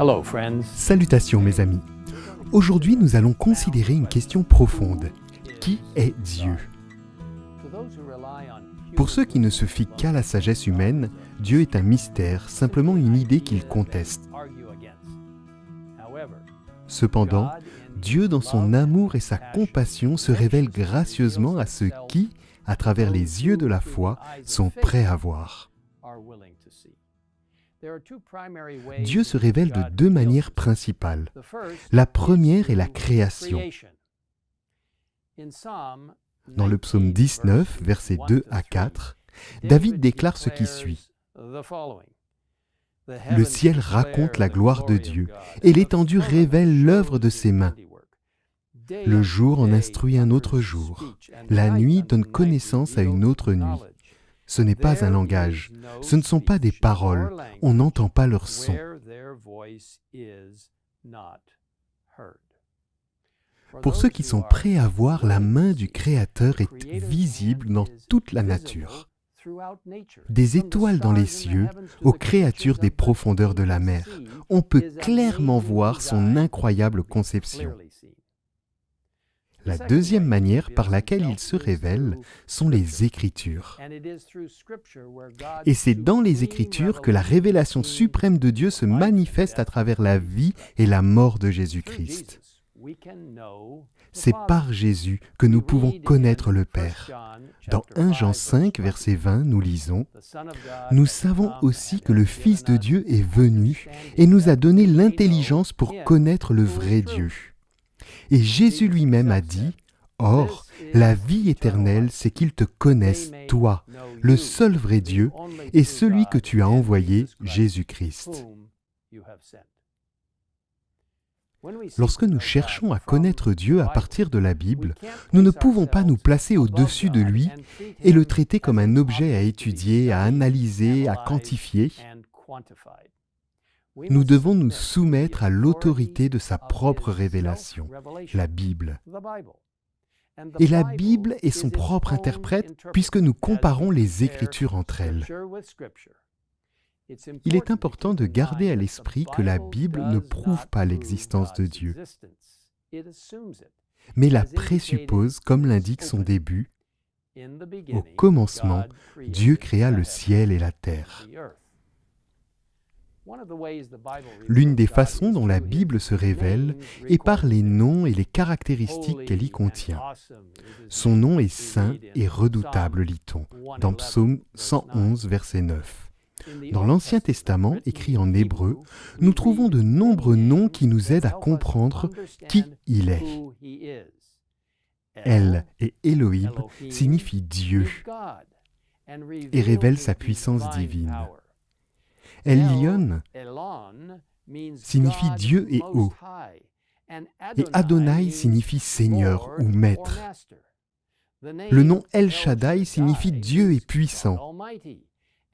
Hello, friends. Salutations mes amis. Aujourd'hui nous allons considérer une question profonde. Qui est Dieu ? Pour ceux qui ne se fient qu'à la sagesse humaine, Dieu est un mystère, simplement une idée qu'ils contestent. Cependant, Dieu dans son amour et sa compassion se révèle gracieusement à ceux qui, à travers les yeux de la foi, sont prêts à voir. Dieu se révèle de deux manières principales. La première est la création. Dans le psaume 19, versets 2 à 4, David déclare ce qui suit. Le ciel raconte la gloire de Dieu, et l'étendue révèle l'œuvre de ses mains. Le jour en instruit un autre jour, la nuit donne connaissance à une autre nuit. Ce n'est pas un langage, ce ne sont pas des paroles, on n'entend pas leur son. Pour ceux qui sont prêts à voir, la main du Créateur est visible dans toute la nature. Des étoiles dans les cieux, aux créatures des profondeurs de la mer, on peut clairement voir son incroyable conception. La deuxième manière par laquelle il se révèle sont les Écritures. Et c'est dans les Écritures que la révélation suprême de Dieu se manifeste à travers la vie et la mort de Jésus-Christ. C'est par Jésus que nous pouvons connaître le Père. Dans 1 Jean 5, verset 20, nous lisons « Nous savons aussi que le Fils de Dieu est venu et nous a donné l'intelligence pour connaître le vrai Dieu. » Et Jésus lui-même a dit « Or, la vie éternelle, c'est qu'ils te connaissent, toi, le seul vrai Dieu, et celui que tu as envoyé, Jésus-Christ. » Lorsque nous cherchons à connaître Dieu à partir de la Bible, nous ne pouvons pas nous placer au-dessus de lui et le traiter comme un objet à étudier, à analyser, à quantifier. Nous devons nous soumettre à l'autorité de sa propre révélation, la Bible. Et la Bible est son propre interprète puisque nous comparons les Écritures entre elles. Il est important de garder à l'esprit que la Bible ne prouve pas l'existence de Dieu, mais la présuppose comme l'indique son début. Au commencement, Dieu créa le ciel et la terre. L'une des façons dont la Bible se révèle est par les noms et les caractéristiques qu'elle y contient. Son nom est saint et redoutable, lit-on, dans Psaume 111, verset 9. Dans l'Ancien Testament, écrit en hébreu, nous trouvons de nombreux noms qui nous aident à comprendre qui il est. El et Elohim signifient Dieu et révèlent sa puissance divine. Elyon signifie Dieu et haut, et Adonai signifie Seigneur ou Maître. Le nom El Shaddai signifie Dieu est puissant.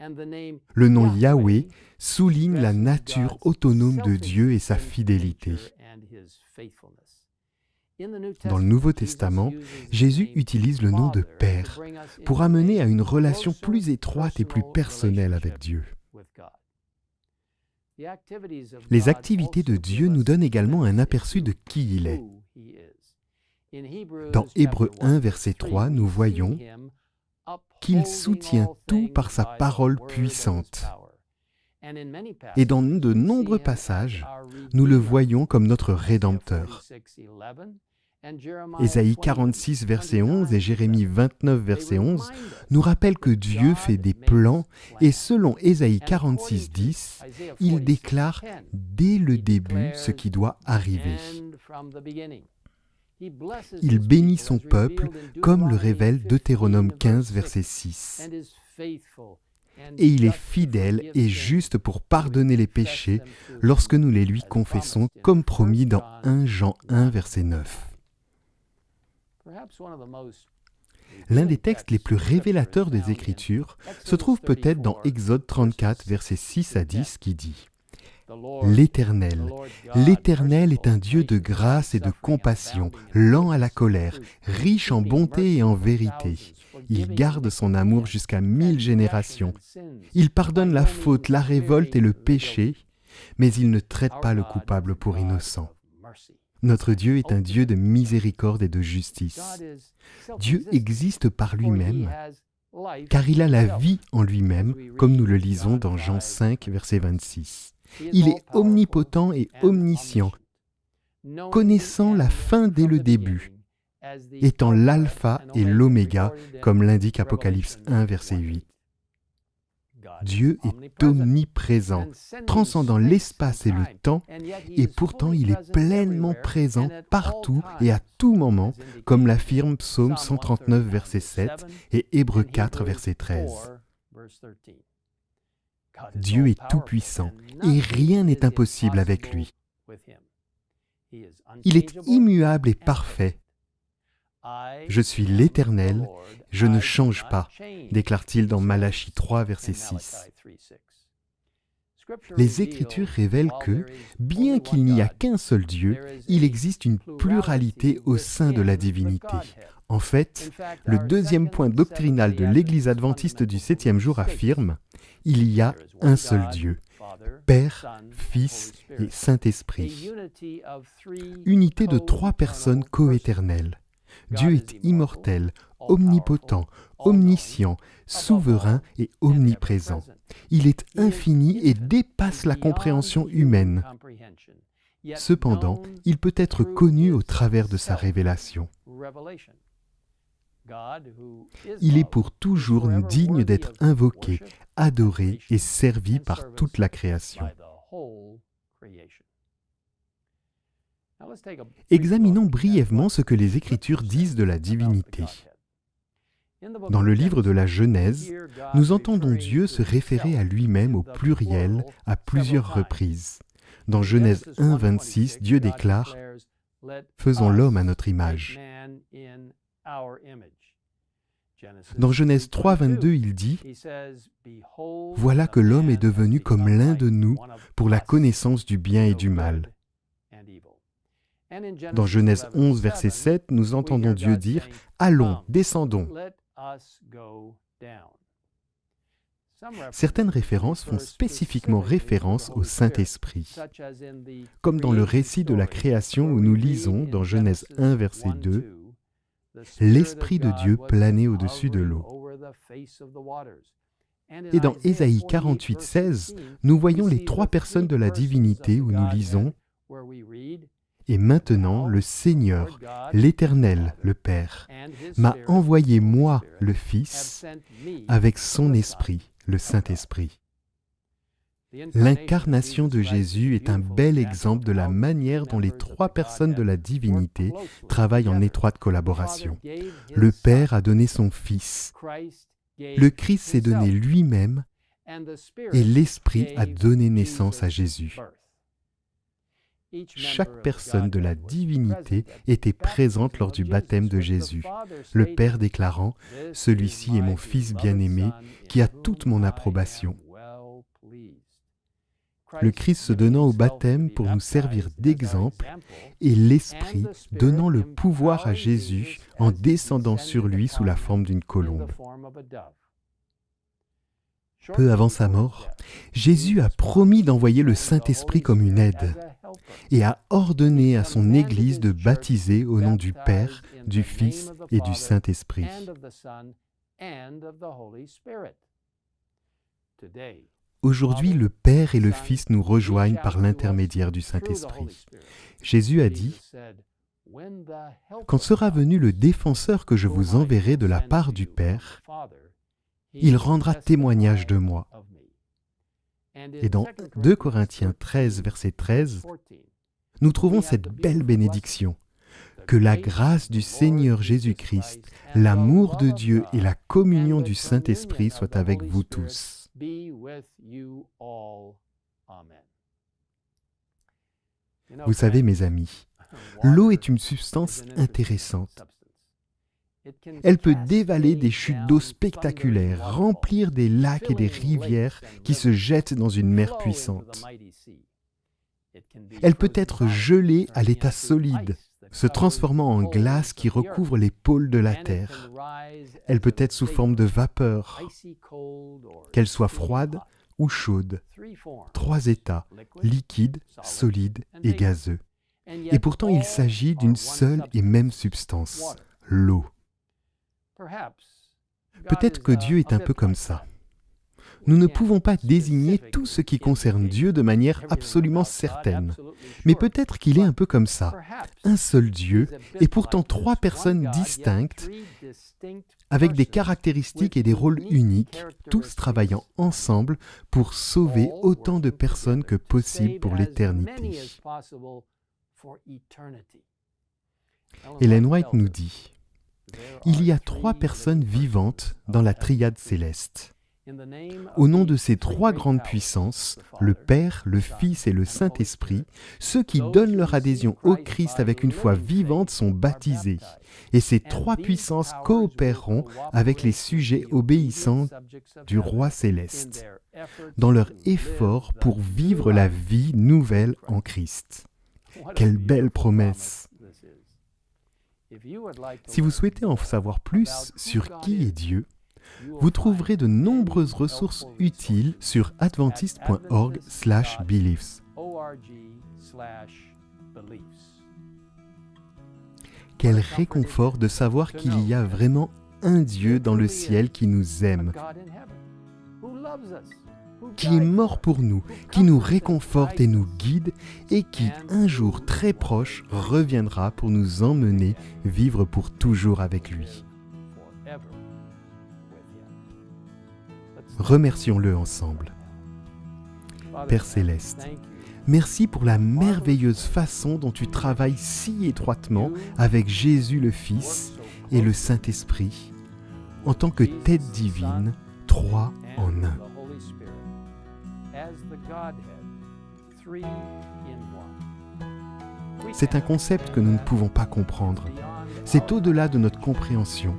Le nom Yahweh souligne la nature autonome de Dieu et sa fidélité. Dans le Nouveau Testament, Jésus utilise le nom de Père pour amener à une relation plus étroite et plus personnelle avec Dieu. Les activités de Dieu nous donnent également un aperçu de qui il est. Dans Hébreux 1, verset 3, nous voyons qu'il soutient tout par sa parole puissante. Et dans de nombreux passages, nous le voyons comme notre Rédempteur. Ésaïe 46, verset 11 et Jérémie 29, verset 11 nous rappellent que Dieu fait des plans et selon Ésaïe 46, 10, il déclare dès le début ce qui doit arriver. Il bénit son peuple comme le révèle Deutéronome 15, verset 6. Et il est fidèle et juste pour pardonner les péchés lorsque nous les lui confessons comme promis dans 1 Jean 1, verset 9. L'un des textes les plus révélateurs des Écritures se trouve peut-être dans Exode 34, versets 6 à 10, qui dit « L'Éternel est un Dieu de grâce et de compassion, lent à la colère, riche en bonté et en vérité. Il garde son amour jusqu'à 1000 générations. Il pardonne la faute, la révolte et le péché. mais il ne traite pas le coupable pour innocent. Notre Dieu est un Dieu de miséricorde et de justice. Dieu existe par lui-même, car il a la vie en lui-même, comme nous le lisons dans Jean 5, verset 26. Il est omnipotent et omniscient, connaissant la fin dès le début, étant l'alpha et l'oméga, comme l'indique Apocalypse 1, verset 8. Dieu est omniprésent, transcendant l'espace et le temps, et pourtant il est pleinement présent partout et à tout moment, comme l'affirme Psaume 139, verset 7 et Hébreux 4, verset 13. Dieu est tout-puissant et rien n'est impossible avec lui. Il est immuable et parfait. Je suis l'Éternel, je ne change pas, déclare-t-il dans Malachie 3, verset 6. Les Écritures révèlent que, bien qu'il n'y a qu'un seul Dieu, il existe une pluralité au sein de la divinité. En fait, le deuxième point doctrinal de l'Église adventiste du 7e jour affirme « Il y a un seul Dieu, Père, Fils et Saint-Esprit. » Unité de trois personnes coéternelles. Dieu est immortel, omnipotent, omniscient, souverain et omniprésent. Il est infini et dépasse la compréhension humaine. Cependant, il peut être connu au travers de sa révélation. Il est pour toujours digne d'être invoqué, adoré et servi par toute la création. Examinons brièvement ce que les Écritures disent de la divinité. Dans le livre de la Genèse, nous entendons Dieu se référer à lui-même au pluriel à plusieurs reprises. Dans Genèse 1, 26, Dieu déclare « Faisons l'homme à notre image ». Dans Genèse 3, 22, il dit « Voilà que l'homme est devenu comme l'un de nous pour la connaissance du bien et du mal. » Dans Genèse 11, verset 7, nous entendons Dieu dire « Allons, descendons ». Certaines références font spécifiquement référence au Saint-Esprit, comme dans le récit de la création où nous lisons dans Genèse 1, verset 2, « L'Esprit de Dieu planait au-dessus de l'eau ». Et dans Ésaïe 48, 16, nous voyons les trois personnes de la divinité où nous lisons « Et maintenant, le Seigneur, l'Éternel, le Père, m'a envoyé moi, le Fils, avec son Esprit, le Saint-Esprit. » L'incarnation de Jésus est un bel exemple de la manière dont les trois personnes de la divinité travaillent en étroite collaboration. Le Père a donné son Fils, le Christ s'est donné lui-même, et l'Esprit a donné naissance à Jésus. Chaque personne de la divinité était présente lors du baptême de Jésus, le Père déclarant « Celui-ci est mon Fils bien-aimé, qui a toute mon approbation ». Le Christ se donnant au baptême pour nous servir d'exemple, et l'Esprit donnant le pouvoir à Jésus en descendant sur lui sous la forme d'une colombe. Peu avant sa mort, Jésus a promis d'envoyer le Saint-Esprit comme une aide et a ordonné à son Église de baptiser au nom du Père, du Fils et du Saint-Esprit. Aujourd'hui, le Père et le Fils nous rejoignent par l'intermédiaire du Saint-Esprit. Jésus a dit « Quand sera venu le défenseur que je vous enverrai de la part du Père, il rendra témoignage de moi. » Et dans 2 Corinthiens 13, verset 13, nous trouvons cette belle bénédiction. Que la grâce du Seigneur Jésus-Christ, l'amour de Dieu et la communion du Saint-Esprit soient avec vous tous. Vous savez, mes amis, l'eau est une substance intéressante. Elle peut dévaler des chutes d'eau spectaculaires, remplir des lacs et des rivières qui se jettent dans une mer puissante. Elle peut être gelée à l'état solide, se transformant en glace qui recouvre les pôles de la Terre. Elle peut être sous forme de vapeur. Qu'elle soit froide, ou chaude, 3 états, liquide, solide et gazeux. Et pourtant il s'agit d'une seule et même substance, l'eau. Peut-être que Dieu est un peu comme ça. Nous ne pouvons pas désigner tout ce qui concerne Dieu de manière absolument certaine. Mais peut-être qu'il est un peu comme ça. Un seul Dieu, et pourtant 3 personnes distinctes, avec des caractéristiques et des rôles uniques, tous travaillant ensemble pour sauver autant de personnes que possible pour l'éternité. Ellen White nous dit, « Il y a 3 personnes vivantes dans la triade céleste. Au nom de ces 3 grandes puissances, le Père, le Fils et le Saint-Esprit, ceux qui donnent leur adhésion au Christ avec une foi vivante sont baptisés. Et ces 3 puissances coopéreront avec les sujets obéissants du Roi céleste, dans leur effort pour vivre la vie nouvelle en Christ. » Quelle belle promesse! Si vous souhaitez en savoir plus sur qui est Dieu, vous trouverez de nombreuses ressources utiles sur adventist.org/beliefs. Quel réconfort de savoir qu'il y a vraiment un Dieu dans le ciel qui nous aime, qui est mort pour nous, qui nous réconforte et nous guide, et qui, un jour très proche, reviendra pour nous emmener vivre pour toujours avec lui. Remercions-le ensemble. Père Céleste, merci pour la merveilleuse façon dont tu travailles si étroitement avec Jésus le Fils et le Saint-Esprit, en tant que tête divine, 3 en 1. C'est un concept que nous ne pouvons pas comprendre. C'est au-delà de notre compréhension,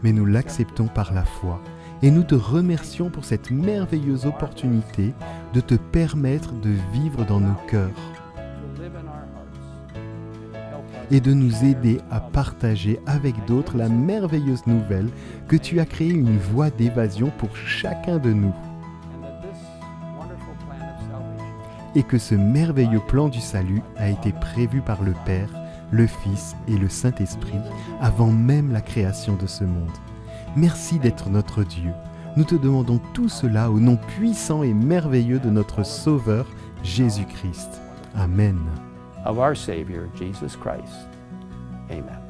mais nous l'acceptons par la foi. Et nous te remercions pour cette merveilleuse opportunité de te permettre de vivre dans nos cœurs et de nous aider à partager avec d'autres la merveilleuse nouvelle que tu as créé une voie d'évasion pour chacun de nous. Et que ce merveilleux plan du salut a été prévu par le Père, le Fils et le Saint-Esprit avant même la création de ce monde. Merci d'être notre Dieu. Nous te demandons tout cela au nom puissant et merveilleux de notre Sauveur, Jésus-Christ. Amen. Of our Savior, Jesus Christ. Amen.